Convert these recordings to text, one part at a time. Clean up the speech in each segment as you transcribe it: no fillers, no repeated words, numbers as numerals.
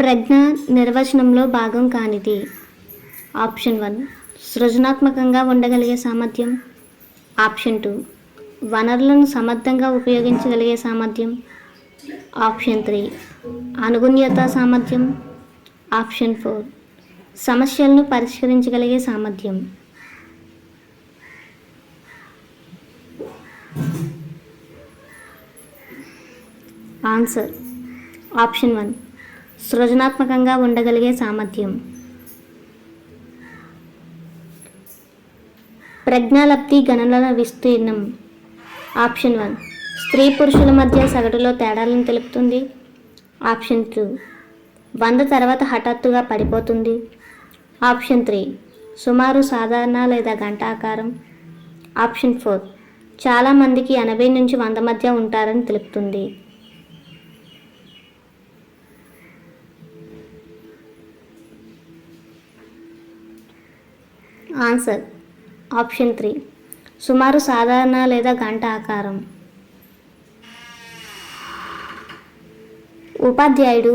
ప్రజ్ఞ నిర్వచనంలో భాగం కానిది. ఆప్షన్ 1 సృజనాత్మకంగా ఉండగలిగే సామర్థ్యం. ఆప్షన్ 2 వనరులను సమర్థంగా ఉపయోగించగలిగే సామర్థ్యం. ఆప్షన్ 3 అనుగుణ్యత సామర్థ్యం. ఆప్షన్ 4 సమస్యలను పరిష్కరించగలిగే సామర్థ్యం. ఆన్సర్ ఆప్షన్ 1 సృజనాత్మకంగా ఉండగలిగే సామర్థ్యం. ప్రజ్ఞాలబ్ధి గణనల విస్తీర్ణం. ఆప్షన్ 1 స్త్రీ పురుషుల మధ్య సగటులో తేడాలను తెలుపుతుంది. ఆప్షన్ 2 100 తర్వాత హఠాత్తుగా పడిపోతుంది. ఆప్షన్ 3 సుమారు సాధారణ లేదా గంట ఆకారం. ఆప్షన్ 4 చాలామందికి 80 నుంచి 100 మధ్య ఉంటారని తెలుపుతుంది. ఆన్సర్ ఆప్షన్ 3 సుమారు సాధారణ లేదా గంట ఆకారం. ఉపాధ్యాయుడు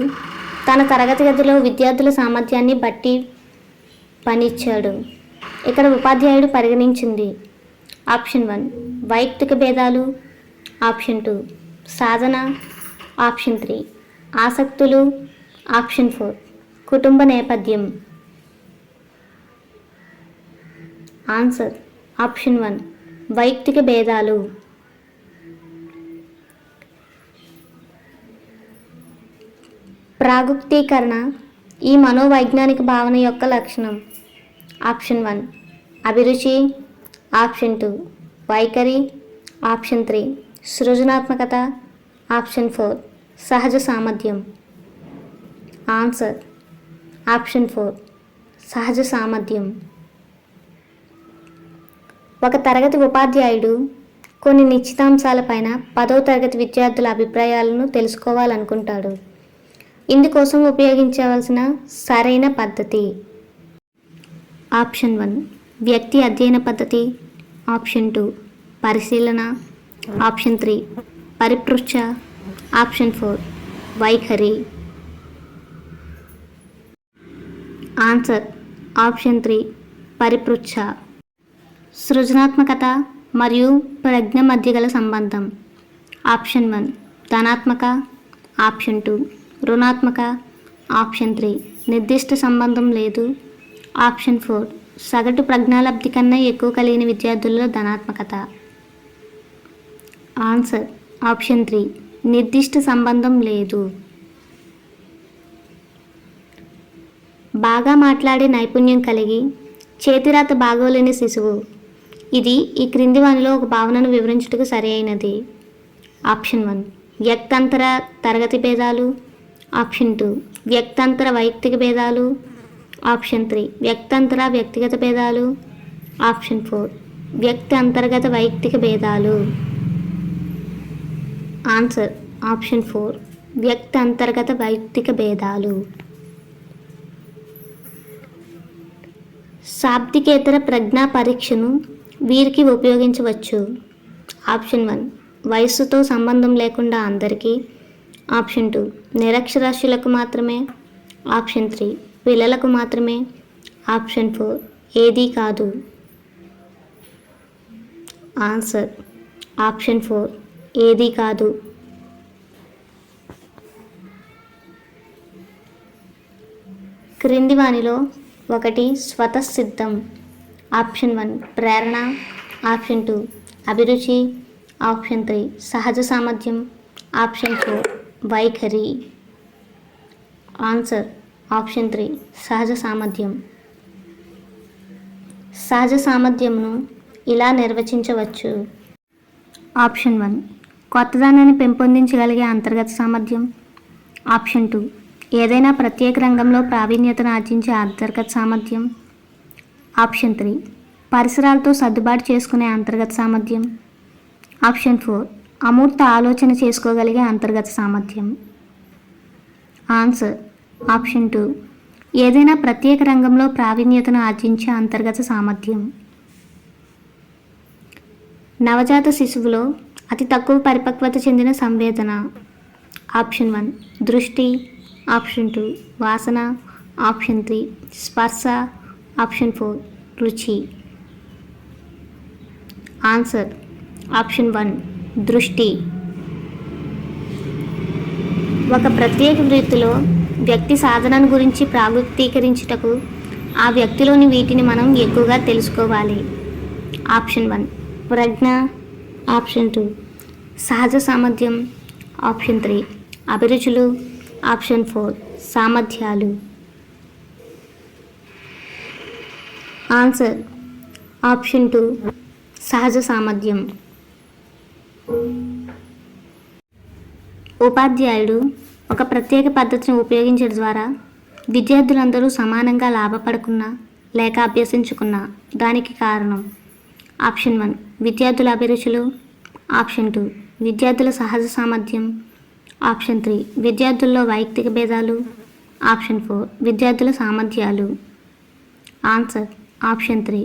తన తరగతి గదిలో విద్యార్థుల సామర్థ్యాన్ని బట్టి పనిచ్చాడు. ఇక్కడ ఉపాధ్యాయుడు పరిగణించింది ఆప్షన్ 1 వైయక్తిక భేదాలు. ఆప్షన్ 2 సాధన. ఆప్షన్ 3 ఆసక్తులు. ఆప్షన్ 4 కుటుంబ నేపథ్యం. ఆన్సర్ ఆప్షన్ 1 వైయక్తిక భేదాలు. ప్రాగుక్తీకరణ ఈ మనోవైజ్ఞానిక భావన యొక్క లక్షణం. ఆప్షన్ 1 అభిరుచి. ఆప్షన్ 2 వైఖరి. ఆప్షన్ 3 సృజనాత్మకత. ఆప్షన్ 4 సహజ సామర్థ్యం. ఆన్సర్ ఆప్షన్ 4 సహజ సామర్థ్యం. ఒక తరగతి ఉపాధ్యాయుడు కొన్ని నిశ్చితాంశాలపైన 10వ తరగతి విద్యార్థుల అభిప్రాయాలను తెలుసుకోవాలనుకుంటాడు. ఇందుకోసం ఉపయోగించవలసిన సరైన పద్ధతి. ఆప్షన్ 1 వ్యక్తి అధ్యయన పద్ధతి. ఆప్షన్ 2 పరిశీలన. ఆప్షన్ 3 పరిపృచ్ఛ. ఆప్షన్ 4 వైఖరి. Answer option 3 పరిపృచ్ఛ. సృజనాత్మకత మరియు ప్రజ్ఞ మధ్య గల సంబంధం. ఆప్షన్ 1 ధనాత్మక. ఆప్షన్ 2 రుణాత్మక. ఆప్షన్ 3 నిర్దిష్ట సంబంధం లేదు. ఆప్షన్ 4 సగటు ప్రజ్ఞాలబ్ధి కన్నా ఎక్కువ కలిగిన విద్యార్థుల్లో ధనాత్మకత. ఆన్సర్ ఆప్షన్ 3 నిర్దిష్ట సంబంధం లేదు. బాగా మాట్లాడే నైపుణ్యం కలిగి చేతిరాత బాగోలేని శిశువు. ఇది ఈ క్రింది వానిలో ఒక భావనను వివరించుటకు సరి అయినది. ఆప్షన్ 1 వ్యక్తంతర తరగతి భేదాలు. ఆప్షన్ 2 వ్యక్తంతర వైయక్తిక భేదాలు. ఆప్షన్ 3 వ్యక్తంతర వ్యక్తిగత భేదాలు. ఆప్షన్ 4 వ్యక్తి అంతర్గత వైయక్తిక భేదాలు. ఆన్సర్ ఆప్షన్ 4 వ్యక్తి అంతర్గత వైయక్తిక భేదాలు. శాబ్దికేతర ప్రజ్ఞా పరీక్షను వీరికి ఉపయోగించవచ్చు. ఆప్షన్ 1 వయస్సుతో సంబంధం లేకుండా అందరికీ. ఆప్షన్ 2 నిరక్షరాస్యులకు మాత్రమే. ఆప్షన్ 3 పిల్లలకు మాత్రమే. ఆప్షన్ 4 ఏదీ కాదు. ఆన్సర్ ఆప్షన్ 4 ఏదీ కాదు. క్రింది వానిలో ఒకటి స్వతసిద్ధం. ఆప్షన్ 1 ప్రేరణ. ఆప్షన్ 2 అభిరుచి. ఆప్షన్ 3 సహజ సామర్థ్యం. ఆప్షన్ 4 వైఖరి. ఆన్సర్ ఆప్షన్ 3 సహజ సామర్థ్యం. సహజ సామర్థ్యంను ఇలా నిర్వచించవచ్చు. ఆప్షన్ 1 కొత్తదనాన్ని పెంపొందించగలిగే అంతర్గత సామర్థ్యం. ఆప్షన్ 2 ఏదైనా ప్రత్యేక రంగంలో ప్రావీణ్యతను ఆర్జించే అంతర్గత సామర్థ్యం. ఆప్షన్ 3 పరిసరాలతో సర్దుబాటు చేసుకునే అంతర్గత సామర్థ్యం. ఆప్షన్ 4 అమూర్త ఆలోచన చేసుకోగలిగే అంతర్గత సామర్థ్యం. ఆన్సర్ ఆప్షన్ 2 ఏదైనా ప్రత్యేక రంగంలో ప్రావీణ్యతను ఆర్జించే అంతర్గత సామర్థ్యం. నవజాత శిశువులో అతి తక్కువ పరిపక్వత చెందిన సంవేదన. ఆప్షన్ 1 దృష్టి. ఆప్షన్ 2 వాసన, ఆప్షన్ 3 స్పర్శ, ఆప్షన్ 4 రుచి. ఆన్సర్ ఆప్షన్ 1 దృష్టి. ఒక ప్రత్యేక వృత్తిలో వ్యక్తి సాధనను గురించి ప్రాగుక్తీకరించుటకు ఆ వ్యక్తిలోని వీటిని మనం ఎక్కువగా తెలుసుకోవాలి. ఆప్షన్ 1 ప్రజ్ఞ, ఆప్షన్ 2 సహజ సామర్థ్యం, ఆప్షన్ 3 అభిరుచులు, ఆప్షన్ 4 సామర్థ్యాలు. ఆన్సర్ ఆప్షన్ 2 సహజ సామర్థ్యం. ఉపాధ్యాయుడు ఒక ప్రత్యేక పద్ధతిని ఉపయోగించడం ద్వారా విద్యార్థులందరూ సమానంగా లాభపడకున్నా లేక అభ్యసించుకున్నా దానికి కారణం. ఆప్షన్ 1 విద్యార్థుల అభిరుచులు, ఆప్షన్ 2 విద్యార్థుల సహజ సామర్థ్యం, ఆప్షన్ 3 విద్యార్థుల్లో వైయక్తిక భేదాలు, ఆప్షన్ 4 విద్యార్థుల సామర్థ్యాలు. ఆన్సర్ ఆప్షన్ 3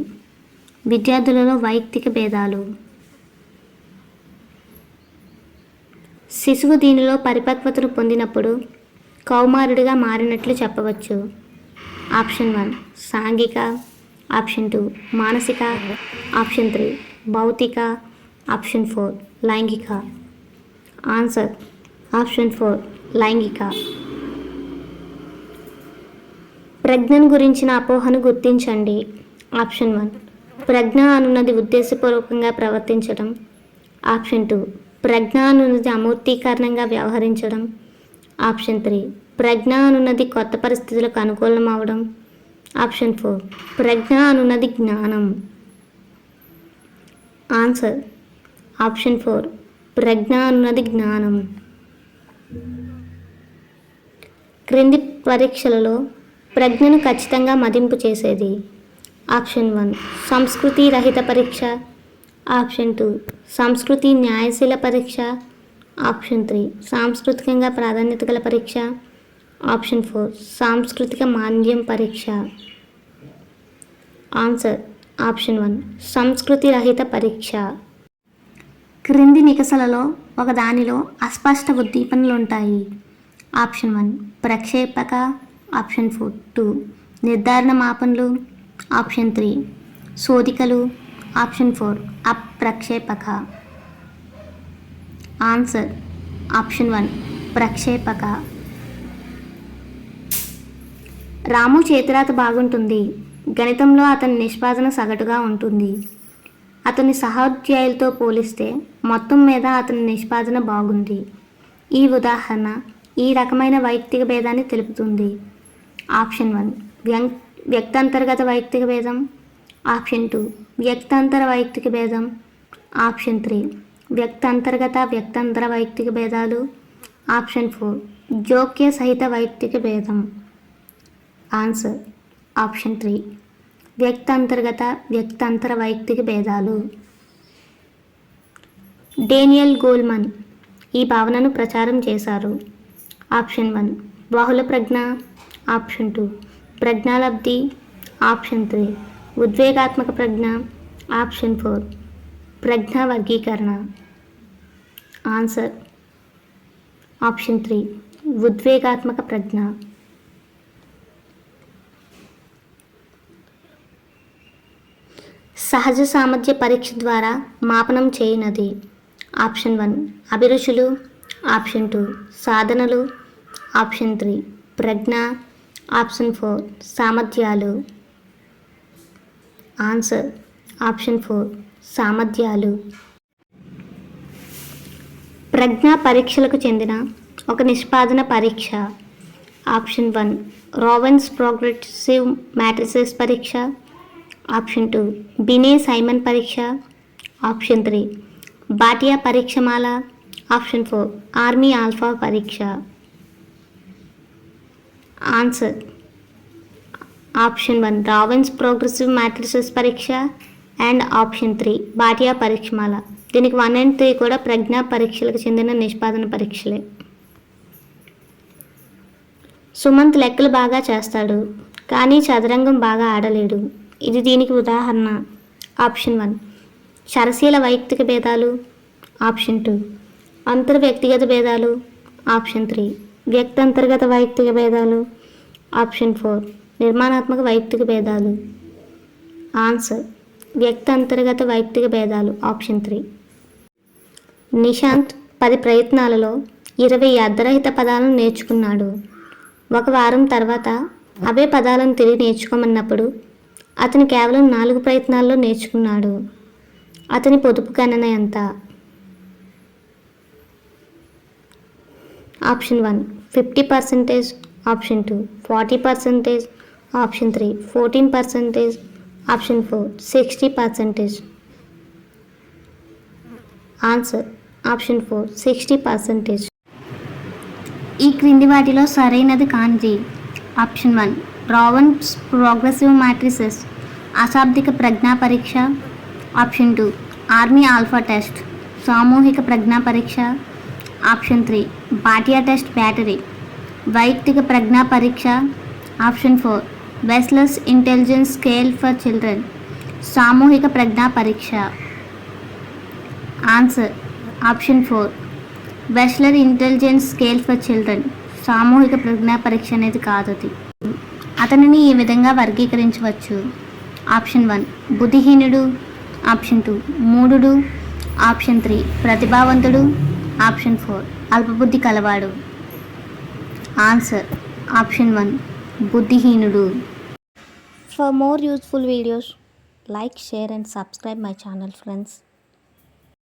విద్యార్థులలో వైయక్తిక భేదాలు. శిశువు దీనిలో పరిపక్వతను పొందినప్పుడు కౌమారుడిగా మారినట్లు చెప్పవచ్చు. ఆప్షన్ 1 సాంఘిక, ఆప్షన్ 2 మానసిక, ఆప్షన్ 3 భౌతిక, ఆప్షన్ 4 లైంగిక. ఆన్సర్ ఆప్షన్ 4 లైంగిక. ప్రజ్ఞను గురించిన అపోహను గుర్తించండి. ఆప్షన్ 1 ప్రజ్ఞ అనున్నది ఉద్దేశపూర్వకంగా ప్రవర్తించడం, ఆప్షన్ 2 ప్రజ్ఞ అనున్నది అమూర్తీకరణంగా వ్యవహరించడం, ఆప్షన్ 3 ప్రజ్ఞ అనున్నది కొత్త పరిస్థితులకు అనుకూలం అవడం, ఆప్షన్ 4 ప్రజ్ఞ అనున్నది జ్ఞానం. ఆన్సర్ ఆప్షన్ 4 ప్రజ్ఞ అనున్నది జ్ఞానం. క్రింది పరీక్షలలో ప్రజ్ఞను ఖచ్చితంగా మదింపు చేసేది. ఆప్షన్ 1 సంస్కృతి రహిత పరీక్ష, ఆప్షన్ 2 సంస్కృతి న్యాయశీల పరీక్ష, ఆప్షన్ 3 సాంస్కృతికంగా ప్రాధాన్యత గల పరీక్ష, ఆప్షన్ 4 సాంస్కృతిక మాంద్యం పరీక్ష. ఆన్సర్ ఆప్షన్ 1 సంస్కృతి రహిత పరీక్ష. క్రింది నికసలలో ఒకదానిలో అస్పష్ట ఉద్దీపనలు ఉంటాయి. ఆప్షన్ 1 ప్రక్షేపక, ఆప్షన్ 2 నిర్ధారణ మాపనలు, ఆప్షన్ 3 శోధికలు, ఆప్షన్ 4 అప్రక్షేపక. ఆన్సర్ ఆప్షన్ 1 ప్రక్షేపక. రాము చేతిరాత బాగుంటుంది, గణితంలో అతని నిష్పాదన సగటుగా ఉంటుంది. అతని సహోద్యోగులతో పోలిస్తే మొత్తం మీద అతని నిష్పాదన బాగుంది. ఈ ఉదాహరణ ఈ రకమైన వైయక్తిక భేదాన్ని తెలుపుతుంది. ఆప్షన్ 1 వ్యక్తంతర్గత వైయక్తిక భేదం, ఆప్షన్ 2 వ్యక్తాంతర వైయక్తిక భేదం, ఆప్షన్ 3 వ్యక్తంతర్గత వ్యక్తాంతర వైయక్తిక భేదాలు, ఆప్షన్ 4 జోక్య సహిత వైయక్తిక భేదం. ఆన్సర్ ఆప్షన్ 3 వ్యక్తాంతర్గత వ్యక్తాంతర వైయక్తిక భేదాలు. డేనియల్ గోల్మన్ ఈ భావనను ప్రచారం చేశారు. ఆప్షన్ 1 బహుళ ప్రజ్ఞ, ఆప్షన్ 2 ప్రజ్ఞాలబ్ధి, ఆప్షన్ 3 ఉద్వేగాత్మక ప్రజ్ఞ, ఆప్షన్ 4 ప్రజ్ఞా వర్గీకరణ. ఆన్సర్ ఆప్షన్ 3 ఉద్వేగాత్మక ప్రజ్ఞ. సహజ సామర్థ్య పరీక్ష ద్వారా మాపనం చేయనది. ఆప్షన్ 1 అభిరుచులు, ఆప్షన్ 2 సాధనలు, ఆప్షన్ 3 ప్రజ్ఞ, ఆప్షన్ 4 సామర్థ్యాలు. ఆన్సర్ ఆప్షన్ 4 సామర్థ్యాలు. ప్రజ్ఞా పరీక్షలకు చెందిన ఒక నిష్పాదన పరీక్ష. ఆప్షన్ 1 రోవెన్స్ ప్రోగ్రెసివ్ మ్యాట్రిసెస్ పరీక్ష, ఆప్షన్ 2 బినే సైమన్ పరీక్ష, ఆప్షన్ 3 బాటియా పరీక్షమాల, ఆప్షన్ 4 ఆర్మీ ఆల్ఫా పరీక్ష. Answer option 1 Raven's progressive matrices పరీక్ష అండ్ ఆప్షన్ 3 బాటియా పరీక్షమాల. దీనికి 1 and 3 కూడా ప్రజ్ఞా పరీక్షలకు చెందిన నిష్పాదన పరీక్షలే. సుమంత్ లెక్కలు బాగా చేస్తాడు కానీ చదరంగం బాగా ఆడలేడు. ఇది దీనికి ఉదాహరణ. ఆప్షన్ 1 చరశీల వైయక్తిక భేదాలు, ఆప్షన్ 2 అంతర్ వ్యక్తిగత భేదాలు, ఆప్షన్ 3 వ్యక్తంతర్గత వైయక్తిక భేదాలు. ఆప్షన్ 4 నిర్మాణాత్మక వైయక్తిక భేదాలు. ఆన్సర్ వ్యక్తంతర్గత వైయక్తిక భేదాలు. ఆప్షన్ 3. నిశాంత్ 10 ప్రయత్నాలలో 20 అర్ధరహిత పదాలను నేర్చుకున్నాడు. ఒక వారం తర్వాత అవే పదాలను తిరిగి నేర్చుకోమన్నప్పుడు అతను కేవలం 4 ప్రయత్నాల్లో నేర్చుకున్నాడు. అతని పొదుపు గణన ఎంత? Option 1 50%, option 2 40%, option 3 14%, option 4 60%. Answer option 4 60%. ఈ క్రింది వాటిలో సరైనది కానిది. ఆప్షన్ 1 బ్రౌన్స్ ప్రోగ్రెసివ్ మ్యాట్రిసెస్ అశాబ్దిక ప్రజ్ఞా పరీక్ష. ఆప్షన్ 2 ఆర్మీ ఆల్ఫా టెస్ట్ సామూహిక ప్రజ్ఞా పరీక్ష. ఆప్షన్ 3 బాటియా టెస్ట్ బ్యాటరీ వైయక్తిక ప్రజ్ఞా పరీక్ష. Option 4 Wechsler's intelligence scale for children సామూహిక ప్రజ్ఞా పరీక్ష. Answer option 4 Wechsler intelligence scale for children సామూహిక ప్రజ్ఞా పరీక్ష అనేది కాదు. అతనిని ఈ విధంగా వర్గీకరించవచ్చు. ఆప్షన్ 1 బుద్ధిహీనుడు. ఆప్షన్ 2 మూఢుడు. ఆప్షన్ 3 ప్రతిభావంతుడు. ఆప్షన్ 4 అల్పబుద్ధి కలవాడు. ఆన్సర్ ఆప్షన్ 1 బుద్ధిహీనుడు. For more useful videos, like, share and subscribe my channel, friends.